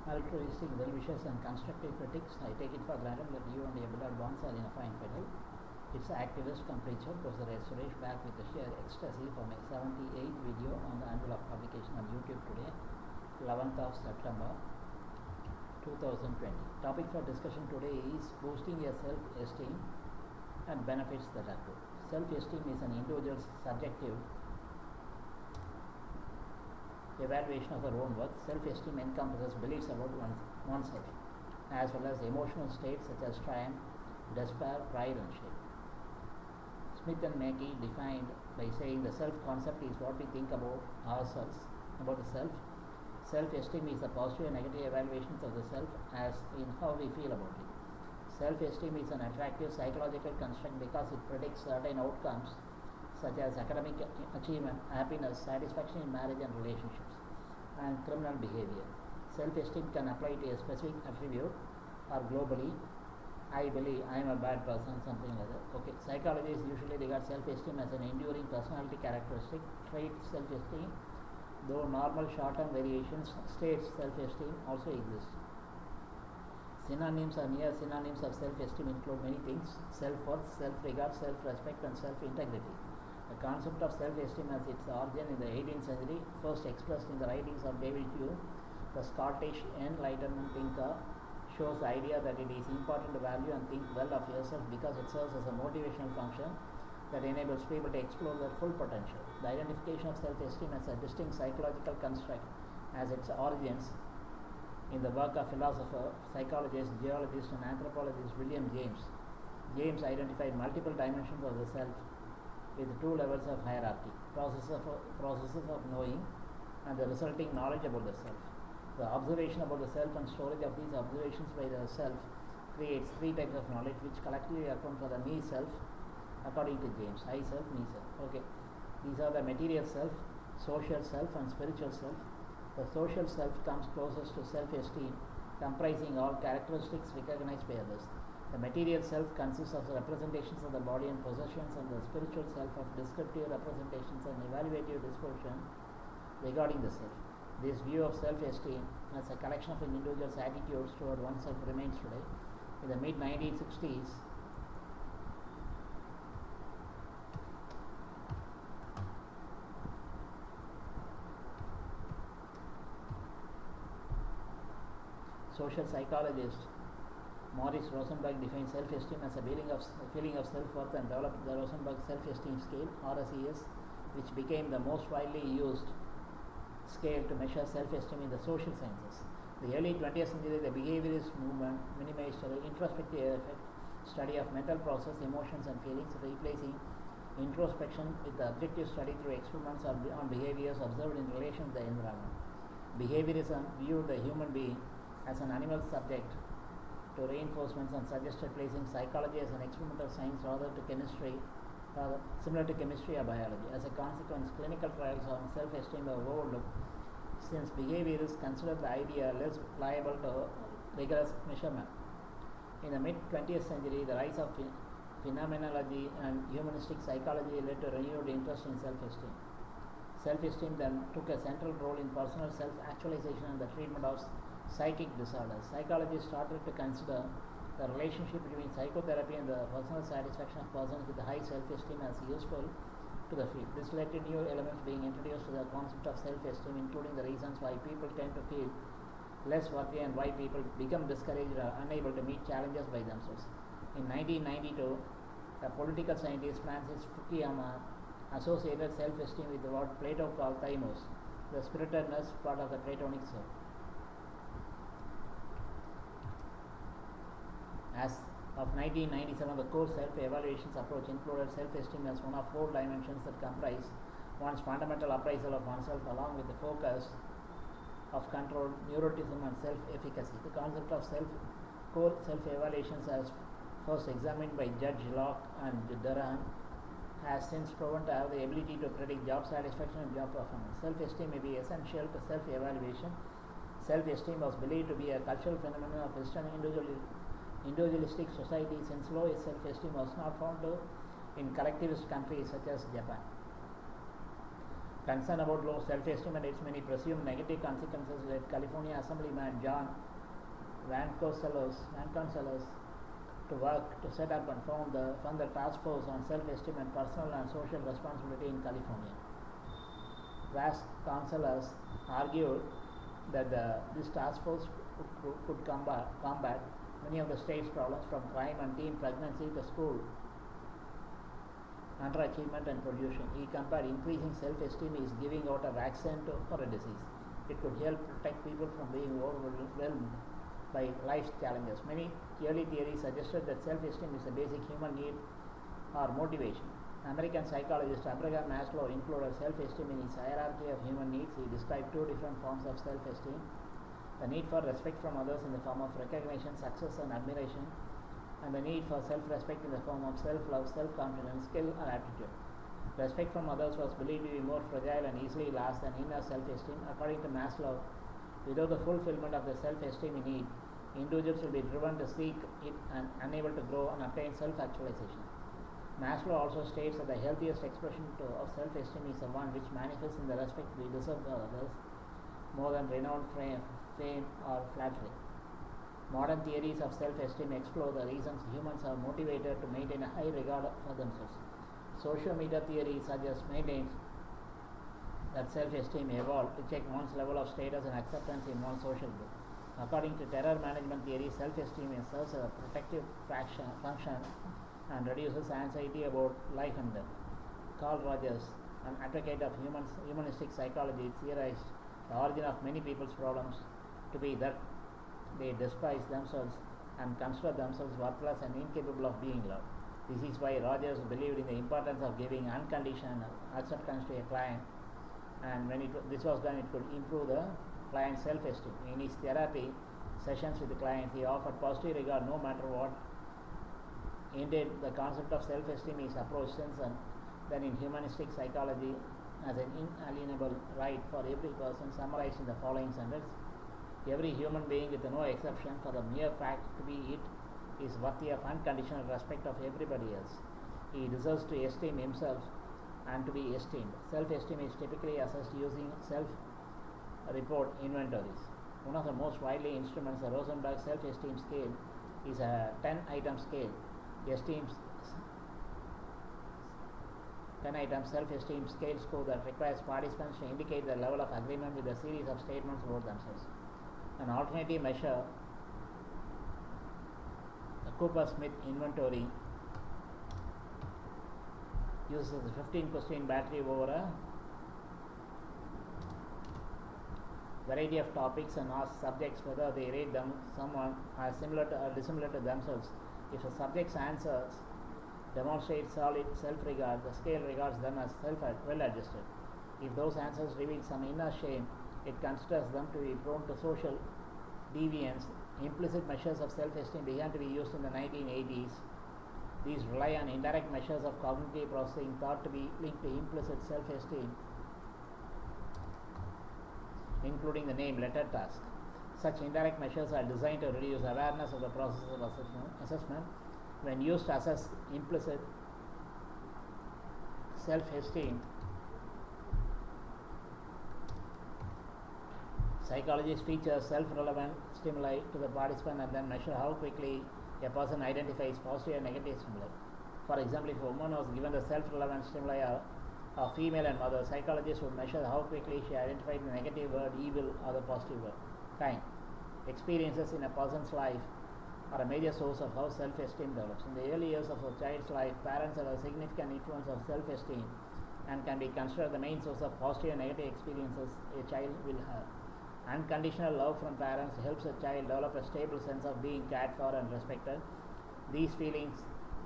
altruistic, well-wishers and constructive critics. I take it for granted that you and your beloved ones are in a fine fettle. It's activist come preacher, Professor S. Suresh, back with the sheer ecstasy for my 78th video on the annual of publication on YouTube today, 11th of September 2020. Topic for discussion today is boosting your self-esteem and benefits that accrue. Self-esteem is an individual's subjective evaluation of their own worth. Self-esteem encompasses beliefs about oneself, as well as emotional states such as triumph, despair, pride, and shame. Smith and Mackey defined by saying the self-concept is what we think about ourselves, about the self. Self-esteem is the positive and negative evaluations of the self as in how we feel about it. Self-esteem is an attractive psychological construct because it predicts certain outcomes such as academic achievement, happiness, satisfaction in marriage and relationships, and criminal behavior. Self-esteem can apply to a specific attribute or globally. I believe I am a bad person, something like that. Okay, psychologists usually regard self-esteem as an enduring personality characteristic trait. Self-esteem, though normal short-term variations, states self-esteem also exist. Synonyms or near synonyms of self-esteem include many things: self-worth, self-regard, self-respect, and self-integrity. The concept of self-esteem has its origin in the 18th century, first expressed in the writings of David Hume, the Scottish Enlightenment thinker. Shows the idea that it is important to value and think well of yourself because it serves as a motivational function that enables people to explore their full potential. The identification of self-esteem as a distinct psychological construct has its origins in the work of philosopher, psychologist, geologist, and anthropologist William James. James identified multiple dimensions of the self with two levels of hierarchy: processes of knowing and the resulting knowledge about the self. The observation about the self and storage of these observations by the self creates three types of knowledge which collectively account for the me self according to James. I self, me self. Okay, these are the material self, social self, and spiritual self. The social self comes closest to self-esteem, comprising all characteristics recognized by others. The material self consists of representations of the body and possessions, and the spiritual self of descriptive representations and evaluative disposition regarding the self. This view of self-esteem as a collection of an individual's attitudes toward oneself remains today. In the mid-1960s, social psychologist Morris Rosenberg defined self-esteem as a feeling of self-worth and developed the Rosenberg Self-Esteem Scale, RSES, which became the most widely used scale to measure self-esteem in the social sciences. The early 20th century, the behaviorist movement minimized the introspective study of mental process, emotions, and feelings, replacing introspection with the objective study through experiments on behaviors observed in relation to the environment. Behaviorism viewed the human being as an animal subject to reinforcements and suggested placing psychology as an experimental science similar to chemistry or biology. As a consequence, clinical trials on self-esteem are overlooked since behaviorists consider the idea less liable to rigorous measurement. In the mid-20th century, the rise of phenomenology and humanistic psychology led to renewed interest in self-esteem. Self-esteem then took a central role in personal self-actualization and the treatment of psychic disorders. Psychologists started to consider the relationship between psychotherapy and the personal satisfaction of persons with high self-esteem as useful to the field. This led to new elements being introduced to the concept of self-esteem, including the reasons why people tend to feel less worthy and why people become discouraged or unable to meet challenges by themselves. In 1992, the political scientist Francis Fukuyama associated self-esteem with what Plato called thymos, the spiritedness part of the Platonic self. As of 1997, the core self-evaluations approach included self-esteem as one of four dimensions that comprise one's fundamental appraisal of oneself, along with the focus of control, neuroticism, and self-efficacy. The concept of core self-evaluations, as first examined by Judge Locke and Durham, has since proven to have the ability to predict job satisfaction and job performance. Self-esteem may be essential to self-evaluation. Self-esteem was believed to be a cultural phenomenon of Western individualistic society, since low self-esteem was not found in collectivist countries such as Japan. Concern about low self-esteem and its many presumed negative consequences led California Assemblyman John Vasconcellos to work to set up and fund the task force on self-esteem and personal and social responsibility in California. Vasconcellos argued that this task force could combat many of the state's problems, from crime and teen pregnancy to school underachievement and pollution. He compared increasing self-esteem is giving out a vaccine for a disease. It could help protect people from being overwhelmed by life's challenges. Many early theories suggested that self-esteem is a basic human need or motivation. American psychologist Abraham Maslow included self-esteem in his hierarchy of human needs. He described two different forms of self-esteem: the need for respect from others in the form of recognition, success, and admiration, and the need for self-respect in the form of self-love, self-confidence, skill, and attitude. Respect from others was believed to be more fragile and easily lost than inner self-esteem. According to Maslow, without the fulfillment of the self-esteem need, individuals will be driven to seek it and unable to grow and attain self-actualization. Maslow also states that the healthiest expression of self-esteem is the one which manifests in the respect we deserve for others more than renowned fame or flattery. Modern theories of self-esteem explore the reasons humans are motivated to maintain a high regard for themselves. Social media theory maintains that self-esteem evolved to check one's level of status and acceptance in one's social group. According to terror management theory, self-esteem serves as a protective function and reduces anxiety about life and death. Carl Rogers, an advocate of humanistic psychology, theorized the origin of many people's problems to be that they despise themselves and consider themselves worthless and incapable of being loved. This is why Rogers believed in the importance of giving unconditional acceptance to a client, and when this was done, it could improve the client's self-esteem. In his therapy sessions with the client, he offered positive regard no matter what. Indeed, the concept of self-esteem is approached since then in humanistic psychology as an inalienable right for every person, summarized in the following sentence: every human being, with no exception, for the mere fact to be it, is worthy of unconditional respect of everybody else. He deserves to esteem himself and to be esteemed. Self-esteem is typically assessed using self-report inventories. One of the most widely instruments, the Rosenberg self-esteem scale, is a 10-item scale. 10-item self-esteem scale score that requires participants to indicate their level of agreement with a series of statements about themselves. An alternative measure, the Cooper-Smith inventory, uses a 15-question battery over a variety of topics and asks subjects whether they rate someone as similar to or dissimilar to themselves. If a subject's answers demonstrate solid self-regard, the scale regards them as well-adjusted. If those answers reveal some inner shame, it considers them to be prone to social deviance. Implicit measures of self-esteem began to be used in the 1980s. These rely on indirect measures of cognitive processing thought to be linked to implicit self-esteem, including the name letter task. Such indirect measures are designed to reduce awareness of the process of assessment. When used to assess implicit self-esteem, psychologists feature self-relevant stimuli to the participant and then measure how quickly a person identifies positive and negative stimuli. For example, if a woman was given the self-relevant stimuli of female and mother, psychologists would measure how quickly she identified the negative word evil or the positive word kind. Experiences in a person's life are a major source of how self-esteem develops. In the early years of a child's life, parents have a significant influence of self-esteem and can be considered the main source of positive and negative experiences a child will have. Unconditional love from parents helps a child develop a stable sense of being cared for and respected. These feelings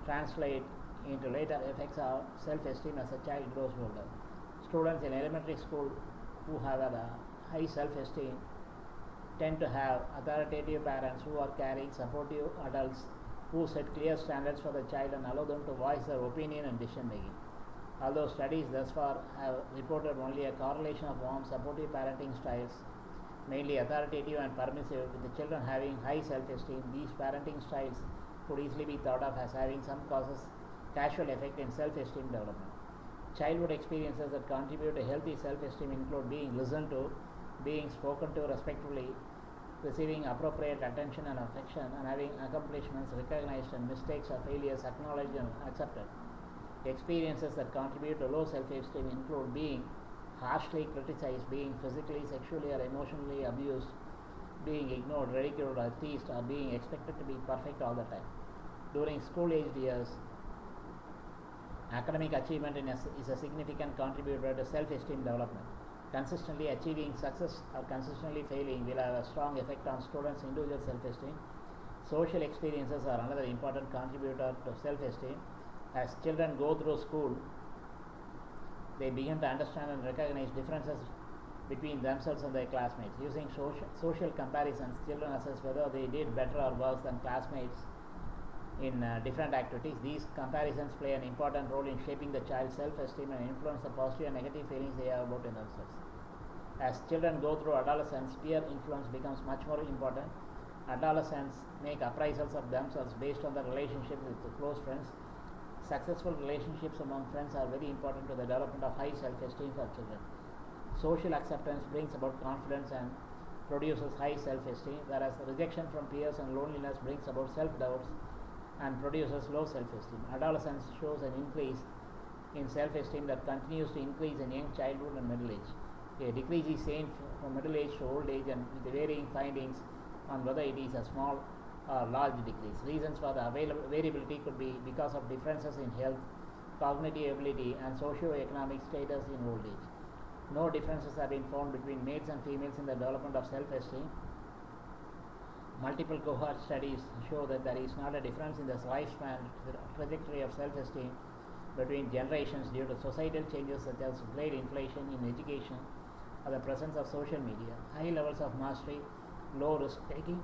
translate into later effects of self-esteem as a child grows older. Students in elementary school who have a high self-esteem tend to have authoritative parents who are caring, supportive adults who set clear standards for the child and allow them to voice their opinion and decision making. Although studies thus far have reported only a correlation of warm, supportive parenting styles, mainly authoritative and permissive, with the children having high self-esteem, these parenting styles could easily be thought of as having some casual effect in self-esteem development. Childhood experiences that contribute to healthy self-esteem include being listened to, being spoken to respectfully, receiving appropriate attention and affection, and having accomplishments recognized and mistakes or failures acknowledged and accepted. Experiences that contribute to low self-esteem include being harshly criticized, being physically, sexually, or emotionally abused, being ignored, ridiculed, or teased, or being expected to be perfect all the time. During school-aged years, academic achievement is a significant contributor to self-esteem development. Consistently achieving success or consistently failing will have a strong effect on students' individual self-esteem. Social experiences are another important contributor to self-esteem. As children go through school, they begin to understand and recognize differences between themselves and their classmates. Using social comparisons, children assess whether they did better or worse than classmates in different activities. These comparisons play an important role in shaping the child's self-esteem and influence the positive and negative feelings they have about themselves. As children go through adolescence, peer influence becomes much more important. Adolescents make appraisals of themselves based on their relationship with close friends. Successful relationships among friends are very important to the development of high self-esteem for children. Social acceptance brings about confidence and produces high self-esteem, whereas rejection from peers and loneliness brings about self-doubts and produces low self-esteem. Adolescence shows an increase in self-esteem that continues to increase in young childhood and middle age. A decrease is seen from middle age to old age, and with varying findings on whether it is a small or large decrease. Reasons for the variability could be because of differences in health, cognitive ability, and socio-economic status in old age. No differences have been found between males and females in the development of self-esteem. Multiple cohort studies show that there is not a difference in the lifespan trajectory of self-esteem between generations due to societal changes such as great inflation in education or the presence of social media. High levels of mastery, low risk-taking,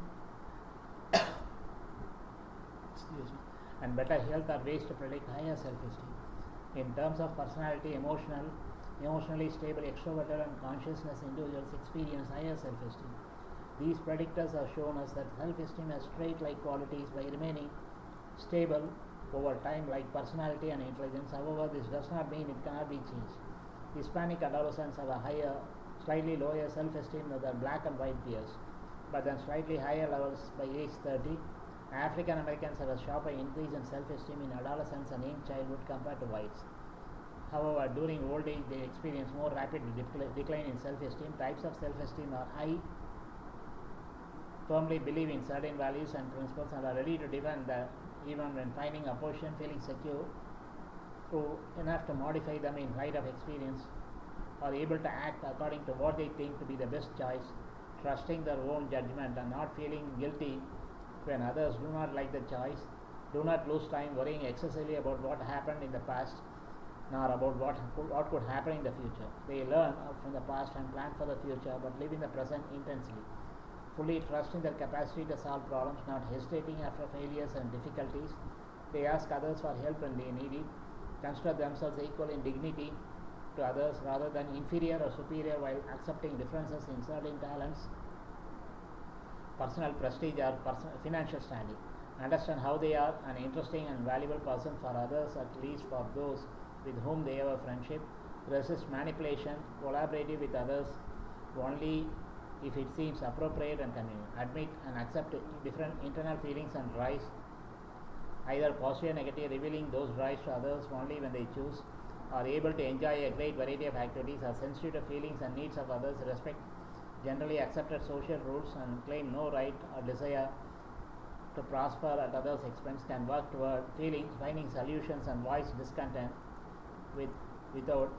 and better health are ways to predict higher self-esteem. In terms of personality, emotionally stable, extroverted, and consciousness individuals experience higher self-esteem. These predictors have shown us that self-esteem has trait-like qualities by remaining stable over time, like personality and intelligence. However, this does not mean it cannot be changed. Hispanic adolescents have a slightly lower self-esteem than their black and white peers, but then slightly higher levels by age 30. African Americans have a sharper increase in self-esteem in adolescence and young childhood compared to whites. However, during old age, they experience more rapid decline in self-esteem. Types of self-esteem are high, firmly believe in certain values and principles, and are ready to defend them even when finding opposition, feeling secure enough to modify them in light of experience, are able to act according to what they think to be the best choice, trusting their own judgment and not feeling guilty when others do not like the choice, do not lose time worrying excessively about what happened in the past, nor about what could happen in the future. They learn from the past and plan for the future, but live in the present intensely, fully trusting their capacity to solve problems, not hesitating after failures and difficulties. They ask others for help when they need it, consider themselves equal in dignity to others rather than inferior or superior, while accepting differences in certain talents, personal prestige, or financial standing. Understand how they are an interesting and valuable person for others, at least for those with whom they have a friendship. Resist manipulation, collaborative with others only if it seems appropriate and convenient. Admit and accept different internal feelings and drives, either positive or negative, revealing those drives to others only when they choose. Are able to enjoy a great variety of activities, are sensitive to feelings and needs of others, respect generally accepted social rules, and claim no right or desire to prosper at others' expense. Can work toward finding solutions and voice discontent without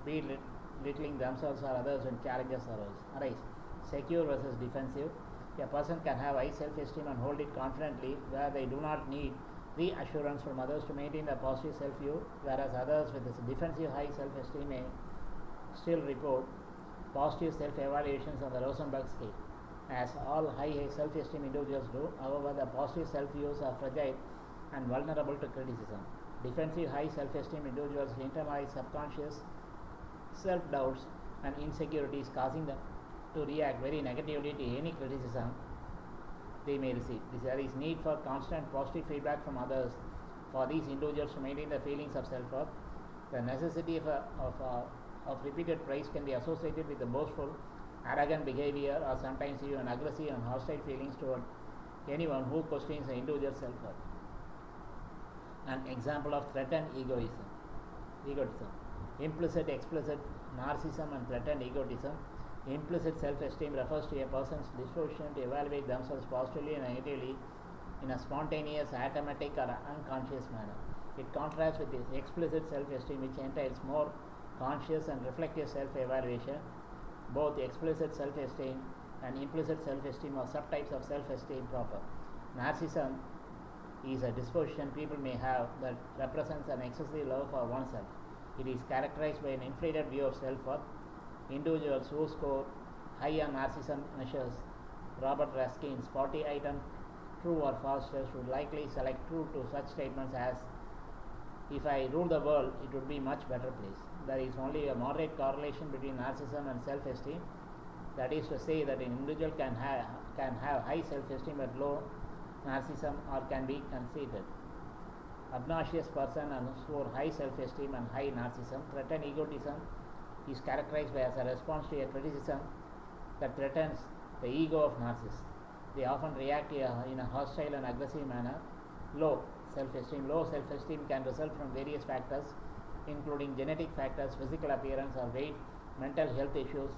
belittling themselves or others when challenges arise. Secure versus defensive. A person can have high self-esteem and hold it confidently, where they do not need reassurance from others to maintain a positive self-view, whereas others with this defensive high self-esteem may still report positive self-evaluations on the Rosenberg scale, as all high self-esteem individuals do. However, the positive self-views are fragile and vulnerable to criticism. Defensive high self-esteem individuals internalize subconscious self-doubts and insecurities, causing them to react very negatively to any criticism they may receive. There is need for constant positive feedback from others for these individuals to maintain the feelings of self-worth. The necessity of repeated praise can be associated with the boastful, arrogant behavior or sometimes even aggressive and hostile feelings toward anyone who questions the individual self-worth. An example of threatened egotism. Implicit, explicit narcissism and threatened egotism. Implicit self-esteem refers to a person's disposition to evaluate themselves positively and negatively in a spontaneous, automatic or unconscious manner. It contrasts with this explicit self-esteem, which entails more conscious and reflective self-evaluation. Both explicit self-esteem and implicit self-esteem are subtypes of self-esteem proper. Narcissism is a disposition people may have that represents an excessive love for oneself. It is characterized by an inflated view of self-worth. Individuals who score high on narcissism measures, Robert Raskin's 40-item true or false test, would likely select true to such statements as, "If I rule the world, it would be a much better place." There is only a moderate correlation between narcissism and self-esteem. That is to say that an individual can have high self-esteem but low narcissism, or can be conceited. Obnoxious person and score high self-esteem and high narcissism. Threatened egotism is characterized as a response to a criticism that threatens the ego of narcissists. They often react in a hostile and aggressive manner. Low self-esteem. Low self-esteem can result from various factors, including genetic factors, physical appearance or weight, mental health issues,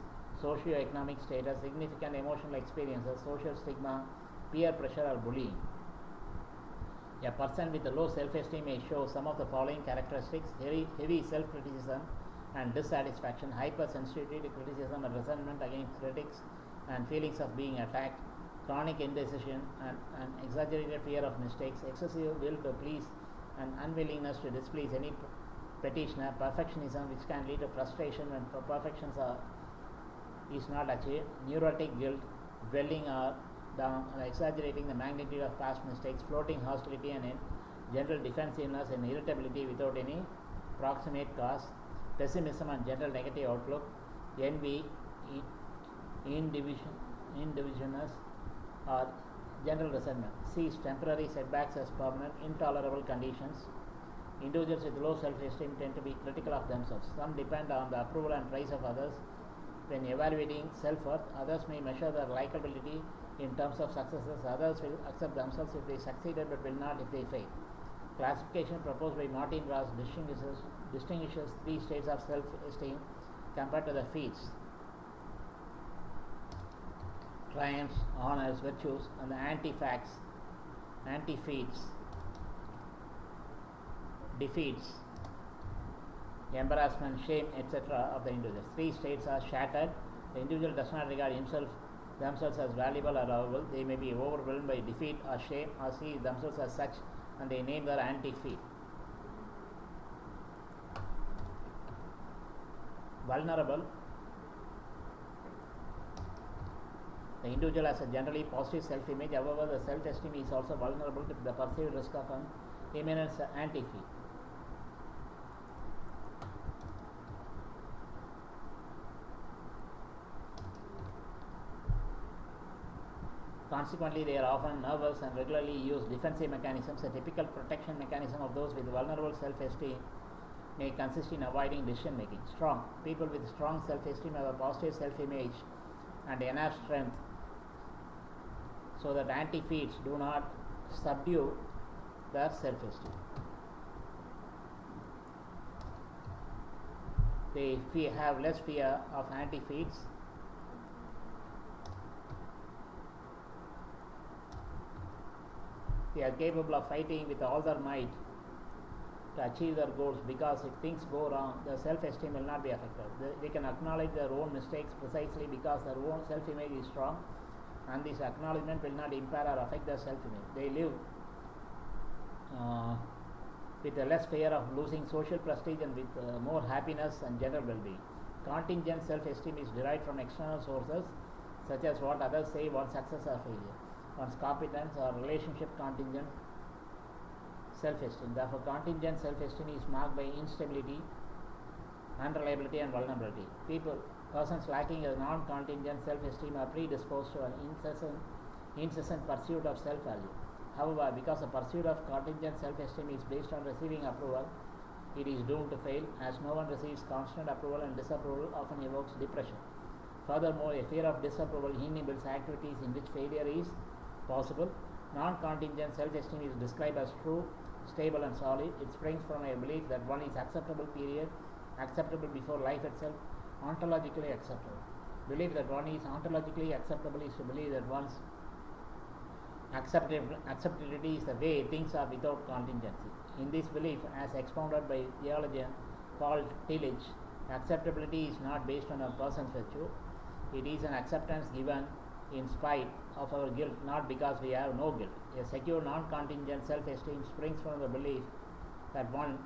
socio-economic status, significant emotional experiences, social stigma, peer pressure or bullying. A person with a low self-esteem may show some of the following characteristics: heavy self-criticism and dissatisfaction, hypersensitivity to criticism and resentment against critics and feelings of being attacked, chronic indecision and exaggerated fear of mistakes, excessive will to please and unwillingness to displease any petitioner, perfectionism which can lead to frustration when perfections is not achieved, neurotic guilt, dwelling down and exaggerating the magnitude of past mistakes, floating hostility and general defensiveness and irritability without any proximate cause, pessimism and general negative outlook, envy, indivisiveness or general resentment. Sees temporary setbacks as permanent, intolerable conditions. Individuals with low self-esteem tend to be critical of themselves. Some depend on the approval and praise of others when evaluating self-worth. Others may measure their likability in terms of successes. Others will accept themselves if they succeeded but will not if they fail. Classification proposed by Martin Ross distinguishes three states of self-esteem compared to the feats: triumphs, honors, virtues, and the anti-feats, defeats, embarrassment, shame, etc. of the individual. Three states are shattered. The individual does not regard themselves as valuable or lovable. They may be overwhelmed by defeat or shame or see themselves as such, and they name their anti-feat. Vulnerable. The individual has a generally positive self-image. However, the self-esteem is also vulnerable to the perceived risk of an imminent anti-feat. Consequently, they are often nervous and regularly use defensive mechanisms. A typical protection mechanism of those with vulnerable self-esteem may consist in avoiding decision making. Strong. People with strong self-esteem have a positive self-image and enough strength so that anti-feats do not subdue their self-esteem. They have less fear of anti-feats. They are capable of fighting with all their might to achieve their goals, because if things go wrong, their self-esteem will not be affected. They can acknowledge their own mistakes precisely because their own self-image is strong, and this acknowledgement will not impair or affect their self-image. They live with a less fear of losing social prestige and with more happiness and general well-being. Contingent self-esteem is derived from external sources such as what others say, one's success or failure, one's competence or relationship. Contingent self-esteem. Therefore, contingent self-esteem is marked by instability, unreliability and vulnerability. Persons lacking a non-contingent self-esteem are predisposed to an incessant pursuit of self-value. However, because the pursuit of contingent self-esteem is based on receiving approval, it is doomed to fail, as no one receives constant approval, and disapproval often evokes depression. Furthermore, a fear of disapproval inhibits activities in which failure is possible. Non-contingent self-esteem is described as true, stable and solid. It springs from a belief that one is acceptable, period, acceptable before life itself, ontologically acceptable. Belief that one is ontologically acceptable is to believe that one's acceptability is the way things are without contingency. In this belief, as expounded by theologian Paul Tillich, acceptability is not based on a person's virtue. It is an acceptance given in spite of our guilt, not because we have no guilt. A secure, non-contingent self-esteem springs from the belief that one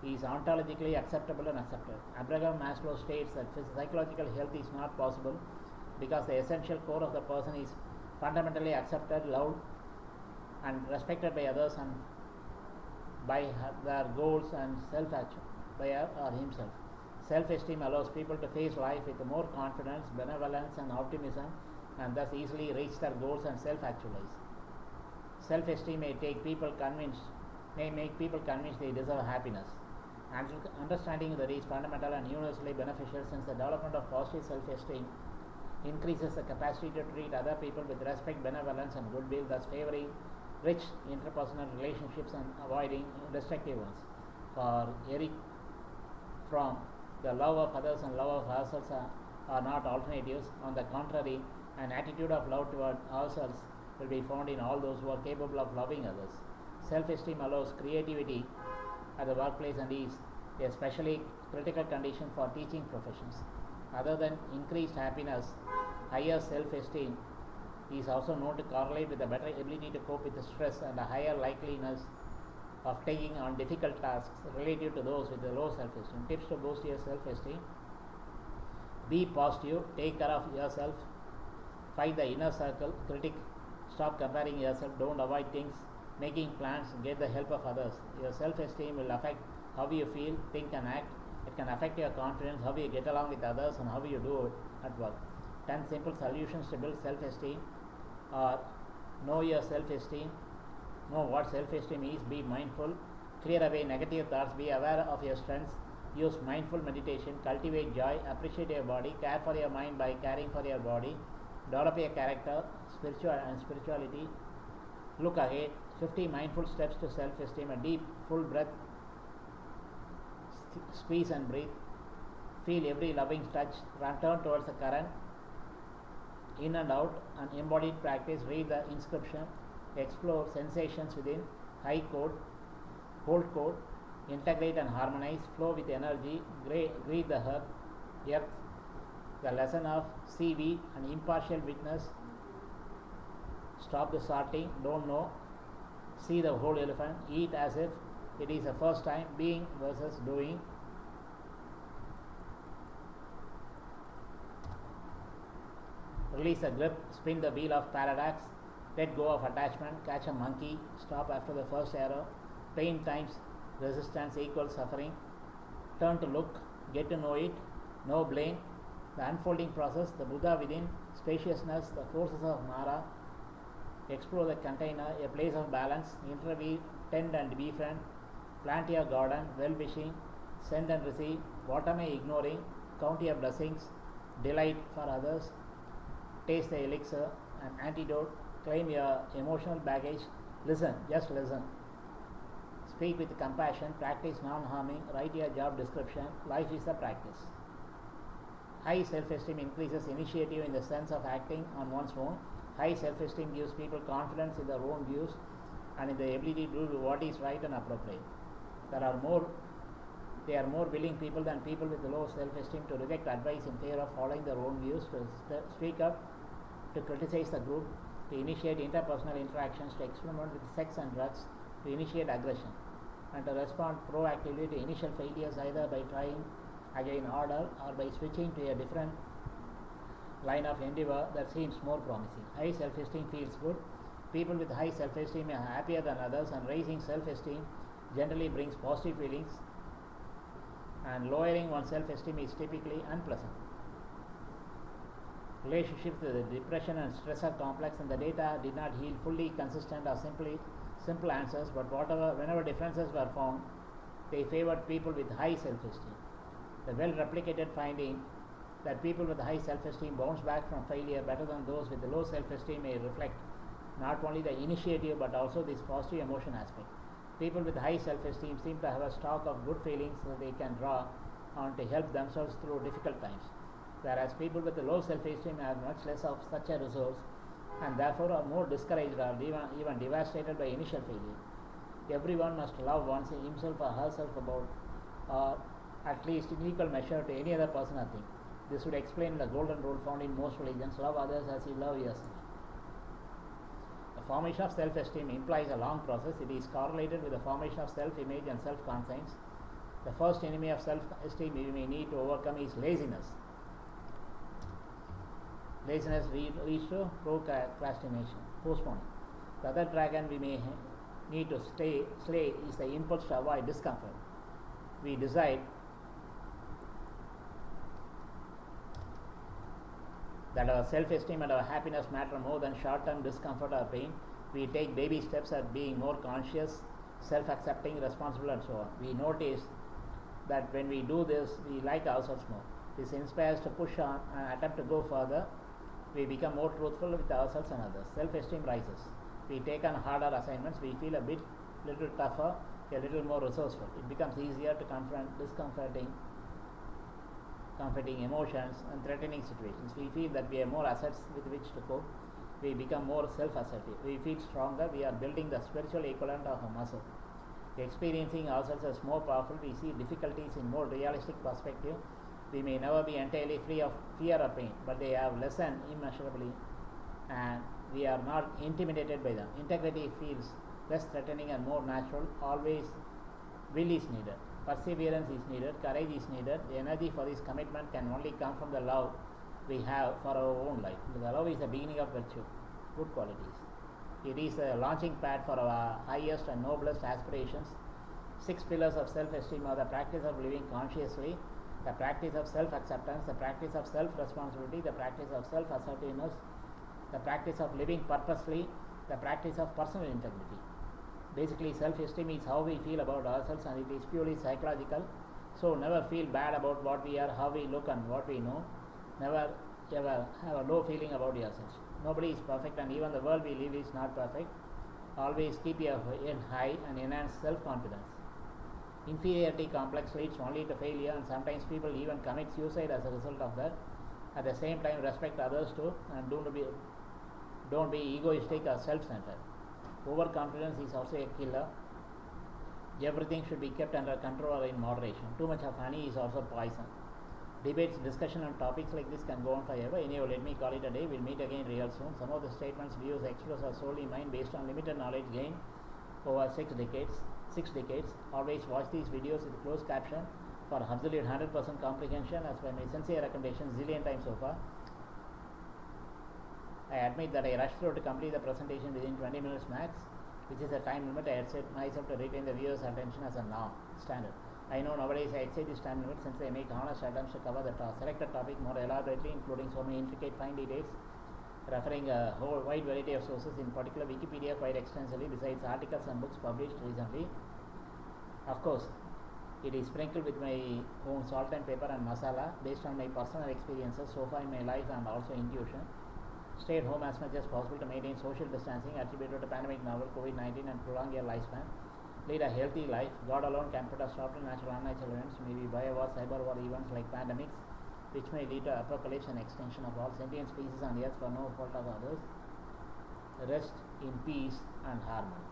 is ontologically acceptable and accepted. Abraham Maslow states that psychological health is not possible because the essential core of the person is fundamentally accepted, loved, and respected by others and by their goals and by her or himself. Self-esteem allows people to face life with more confidence, benevolence, and optimism, and thus easily reach their goals and self-actualize. Self-esteem may make people convinced they deserve happiness. Understanding that is fundamental and universally beneficial, since the development of positive self-esteem increases the capacity to treat other people with respect, benevolence, and goodwill, thus favoring rich interpersonal relationships and avoiding destructive ones. For Eric Fromm, the love of others and love of ourselves are not alternatives. On the contrary, an attitude of love toward ourselves will be found in all those who are capable of loving others. Self-esteem allows creativity at the workplace and is a especially critical condition for teaching professions. Other than increased happiness, higher self-esteem is also known to correlate with a better ability to cope with the stress and a higher likeliness of taking on difficult tasks relative to those with a low self-esteem. Tips to boost your self-esteem: be positive, take care of yourself, fight the inner circle critic, stop comparing yourself, don't avoid things, making plans, get the help of others. Your self-esteem will affect how you feel, think and act. It can affect your confidence, how you get along with others, and how you do it at work. 10 simple solutions to build self-esteem are: know your self-esteem, know what self-esteem is, be mindful, clear away negative thoughts, be aware of your strengths, use mindful meditation, cultivate joy, appreciate your body, care for your mind by caring for your body, develop your character, spirituality, look ahead. 50 mindful steps to self-esteem: a deep, full breath, squeeze and breathe, feel every loving touch, turn towards the current, in and out, an embodied practice, read the inscription, explore sensations within, high code, hold code, integrate and harmonize, flow with energy, greet the earth, the lesson of seaweed, an impartial witness, stop the sorting, don't know, see the whole elephant, eat as if it is the first time, being versus doing, release the grip, spin the wheel of paradox, let go of attachment, catch a monkey, stop after the first arrow, pain times resistance equals suffering, turn to look, get to know it, no blame, the unfolding process, the Buddha within, spaciousness, the forces of Mara, explore the container, a place of balance, interweave, tend and befriend, plant your garden, well-wishing, send and receive, what am I ignoring, count your blessings, delight for others, taste the elixir, an antidote, claim your emotional baggage, listen, just listen, speak with compassion, practice non-harming, write your job description, life is the practice. High self-esteem increases initiative in the sense of acting on one's own. High self-esteem gives people confidence in their own views and in the ability to do what is right and appropriate. They are more willing people than people with low self-esteem to reject advice in favor of following their own views, to speak up, to criticize the group, to initiate interpersonal interactions, to experiment with sex and drugs, to initiate aggression, and to respond proactively to initial failures either by trying again harder or by switching to a different line of endeavor that seems more promising. High self-esteem feels good. People with high self-esteem are happier than others, and raising self-esteem generally brings positive feelings, and lowering one's self-esteem is typically unpleasant. Relationships with depression and stress are complex, and the data did not yield fully consistent or simple answers, but whenever differences were found, they favored people with high self-esteem. The well-replicated finding that people with high self-esteem bounce back from failure better than those with low self-esteem may reflect not only the initiative but also this positive emotion aspect. People with high self-esteem seem to have a stock of good feelings that they can draw on to help themselves through difficult times, whereas people with low self-esteem have much less of such a resource and therefore are more discouraged or even devastated by initial failure. Everyone must love himself or herself about, or at least in equal measure to any other person or thing. This would explain the golden rule found in most religions: love others as you love yourself. The formation of self-esteem implies a long process. It is correlated with the formation of self-image and self-conscience. The first enemy of self-esteem we may need to overcome is laziness. Laziness leads to procrastination, postponing. The other dragon we may need to slay is the impulse to avoid discomfort. We decide that our self-esteem and our happiness matter more than short-term discomfort or pain. We take baby steps at being more conscious, self-accepting, responsible, and so on. We notice that when we do this, we like ourselves more. This inspires to push on and attempt to go further. We become more truthful with ourselves and others. Self-esteem rises. We take on harder assignments. We feel a little tougher, a little more resourceful. It becomes easier to confront comforting emotions and threatening situations. We feel that we have more assets with which to cope. We become more self-assertive. We feel stronger. We are building the spiritual equivalent of a muscle. Experiencing ourselves as more powerful, we see difficulties in more realistic perspective. We may never be entirely free of fear or pain, but they have lessened immeasurably and we are not intimidated by them. Integrity feels less threatening and more natural. Always will is needed. Perseverance is needed. Courage is needed. The energy for this commitment can only come from the love we have for our own life. The love is the beginning of virtue, good qualities. It is a launching pad for our highest and noblest aspirations. 6 pillars of self-esteem are the practice of living consciously, the practice of self-acceptance, the practice of self-responsibility, the practice of self-assertiveness, the practice of living purposely, the practice of personal integrity. Basically, self-esteem is how we feel about ourselves and it is purely psychological. So never feel bad about what we are, how we look and what we know. Never ever have a low feeling about yourself. Nobody is perfect and even the world we live is not perfect. Always keep your head high and enhance self-confidence. Inferiority complex leads only to failure and sometimes people even commit suicide as a result of that. At the same time, respect others too and don't be egoistic or self-centered. Overconfidence is also a killer. Everything should be kept under control or in moderation. Too much of honey is also poison. Debates, discussion on topics like this can go on forever. Anyway, let me call it a day. We'll meet again real soon. Some of the statements, views expressed are solely mine based on limited knowledge gained over 6 decades. Always watch these videos with closed caption for absolute 100% comprehension as per my sincere recommendation zillion times so far. I admit that I rushed through to complete the presentation within 20 minutes max, which is a time limit I had set myself to retain the viewer's attention as a standard. I know nowadays I exceed this time limit since I make honest attempts to cover the selected topic more elaborately, including so many intricate fine details, referring a whole wide variety of sources, in particular Wikipedia quite extensively, besides articles and books published recently. Of course, it is sprinkled with my own salt and pepper and masala based on my personal experiences so far in my life and also intuition. Stay at home as much as possible to maintain social distancing attributed to pandemic novel COVID-19 and prolong your lifespan. Lead a healthy life. God alone can put a stop to natural and unnatural events, maybe bio-war, cyber-war events like pandemics, which may lead to apocalypse and extinction of all sentient species on the earth for no fault of others. Rest in peace and harmony.